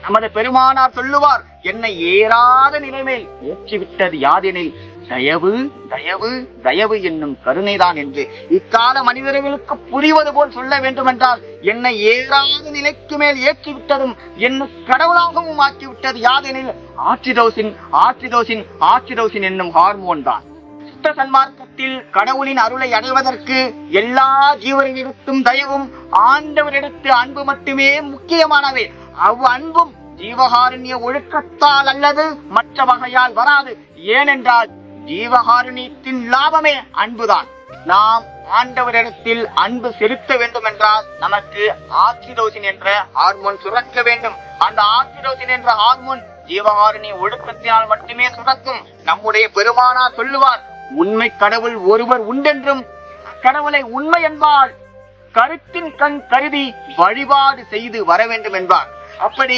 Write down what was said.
நமது பெருமானார் சொல்லுவார், என்னை ஏறாத நிலைமேல் ஏற்றிவிட்டது யாதெனில் தயவு தயவு தயவு என்னும் கருணைதான் என்று. இக்கால மனிதர்களுக்கு புரிவது போல் சொல்ல வேண்டும் என்றால், என்னை ஏறாத நிலைக்கு மேல் ஏற்றிவிட்டதும் என்னை கடவுளாகவும் ஆக்கிவிட்டது யாதெனில் ஆக்சிடோசின் என்னும் ஹார்மோன் தான். சுத்த சன்மார்க்கத்தில் கடவுளின் அருளை அடைவதற்கு எல்லா ஜீவரிடத்தும் தயவும், ஆண்டவரிடத்து அன்பு மட்டுமே முக்கியமானவை. அன்பும் ஜீவகாருண்ய ஒழுக்கத்தால் அல்லது மற்ற வகையால் வராது. ஏனென்றால் ஜீவகாருண்யத்தின் லாபமே அன்புதான். நாம் ஆண்டவரிடத்தில் அன்பு செலுத்த வேண்டும் என்றால் நமக்கு ஆக்சிடோசின் என்ற ஹார்மோன் சுரக்க வேண்டும். அந்த ஆக்சிடோசின் என்ற ஹார்மோன் ஜீவகாருண்ய ஒழுக்கத்தினால் மட்டுமே சுரக்கும். நம்முடைய பெருமானார் சொல்லுவார், உண்மை கடவுள் ஒருவர் உண்டென்றும் கடவுளை உண்மை என்பால் கருத்தின் கண் கருதி வழிபாடு செய்து வர வேண்டும் என்பார். அப்படி